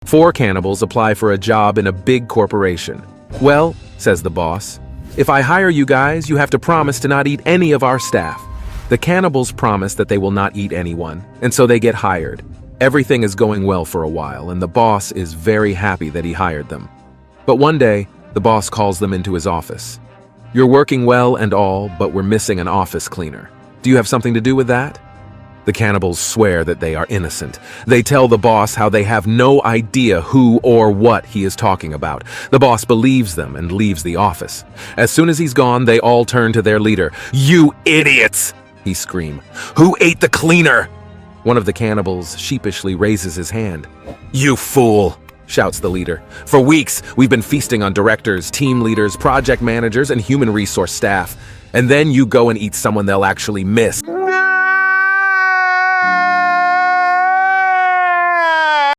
4 cannibals apply for a job in a big corporation. "Well," says the boss, "if I hire you guys, you have to promise to not eat any of our staff." The cannibals promise that they will not eat anyone, and so they get hired. Everything is going well for a while, and the boss is very happy that he hired them. But one day, the boss calls them into his office. "You're working well and all, but we're missing an office cleaner. Do you have something to do with that?" The cannibals swear that they are innocent. They tell the boss how they have no idea who or what he is talking about. The boss believes them and leaves the office. As soon as he's gone, they all turn to their leader. "You idiots!" he screams. "Who ate the cleaner?" One of the cannibals sheepishly raises his hand. "You fool!" shouts the leader. "For weeks, we've been feasting on directors, team leaders, project managers, and human resource staff. And then you go and eat someone they'll actually miss."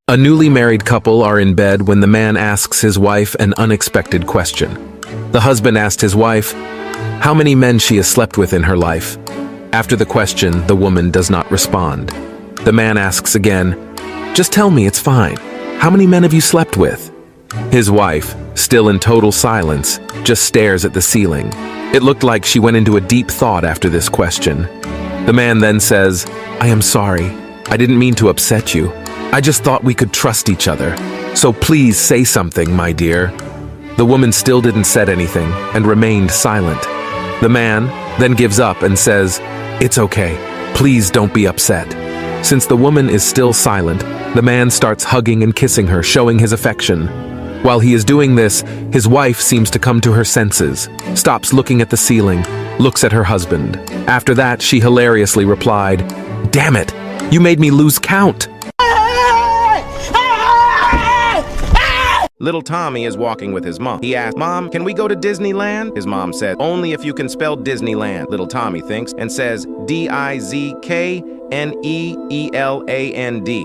A newly married couple are in bed when the man asks his wife an unexpected question. The husband asked his wife how many men she has slept with in her life. After the question, the woman does not respond. The man asks again, "Just tell me, it's fine. How many men have you slept with?" His wife, still in total silence, just stares at the ceiling. It looked like she went into a deep thought after this question. The man then says, "I am sorry. I didn't mean to upset you. I just thought we could trust each other. So please say something, my dear." The woman still didn't say anything and remained silent. The man then gives up and says, "It's okay. Please don't be upset." Since the woman is still silent, the man starts hugging and kissing her, showing his affection. While he is doing this, his wife seems to come to her senses, stops looking at the ceiling, looks at her husband. After that, she hilariously replied, "Damn it, you made me lose count." Little Tommy is walking with his mom. He asks, "Mom, can we go to Disneyland?" His mom said, "Only if you can spell Disneyland." Little Tommy thinks and says, "Dizkneeland.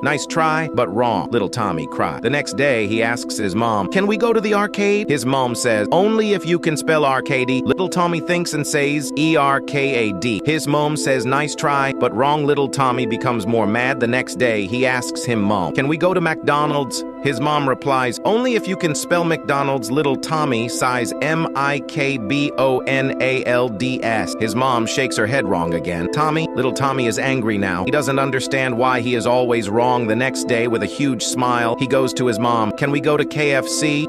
Nice try, but wrong." Little Tommy cried. The next day, he asks his mom, "Can we go to the arcade?" His mom says, "Only if you can spell arcade." Little Tommy thinks and says, "Erkad." His mom says, "Nice try, but wrong." Little Tommy becomes more mad. The next day, he asks him, "Mom, can we go to McDonald's?" His mom replies, "Only if you can spell McDonald's." Little Tommy sighs, "Mikbonalds." His mom shakes her head wrong again. Little Tommy is angry now. He doesn't understand why he is always wrong. The next day, with a huge smile, he goes to his mom, "Can we go to KFC?"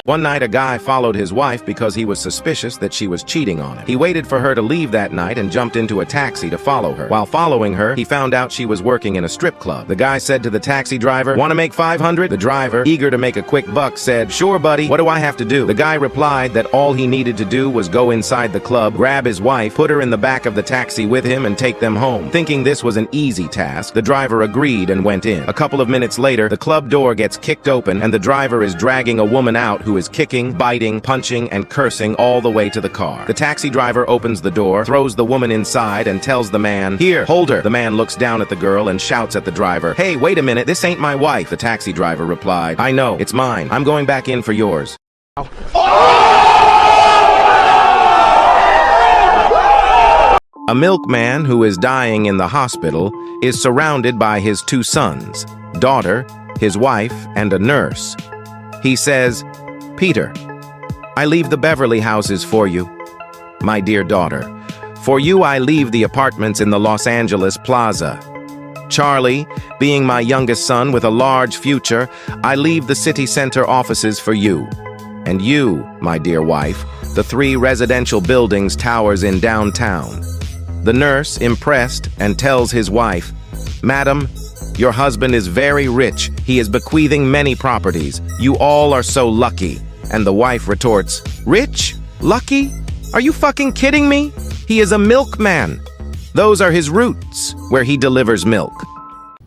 One night, a guy followed his wife because he was suspicious that she was cheating on him. He waited for her to leave that night and jumped into a taxi to follow her. While following her, he found out she was working in a strip club. The guy said to the taxi driver, "Want to make 500? The driver, eager to make a quick buck, said, "Sure, buddy. What do I have to do?" The guy replied that all he needed to do was go inside the club, grab his wife, put her in the back of the taxi with him, and take them home. Thinking this was an easy task, the driver agreed and went in. A couple of minutes later, the club door gets kicked open, and the driver is dragging a woman out who is kicking, biting, punching, and cursing all the way to the car. The taxi driver opens the door, throws the woman inside, and tells the man, "Here, hold her." The man looks down at the girl and shouts at the driver, "Hey, wait a minute, this ain't my wife." The taxi driver replied, "I know, it's mine. I'm going back in for yours." A milkman who is dying in the hospital is surrounded by his 2 sons, daughter, his wife, and a nurse. He says, "Peter, I leave the Beverly houses for you. My dear daughter, for you I leave the apartments in the Los Angeles Plaza. Charlie, being my youngest son with a large future, I leave the city center offices for you. And you, my dear wife, the 3 residential buildings towers in downtown." The nurse, impressed, and tells his wife, "Madam, your husband is very rich. He is bequeathing many properties. You all are so lucky." And the wife retorts, "Rich? Lucky? Are you fucking kidding me? He is a milkman. Those are his roots, where he delivers milk."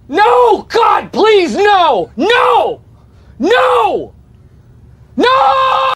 No! God, please, no! No! No! No!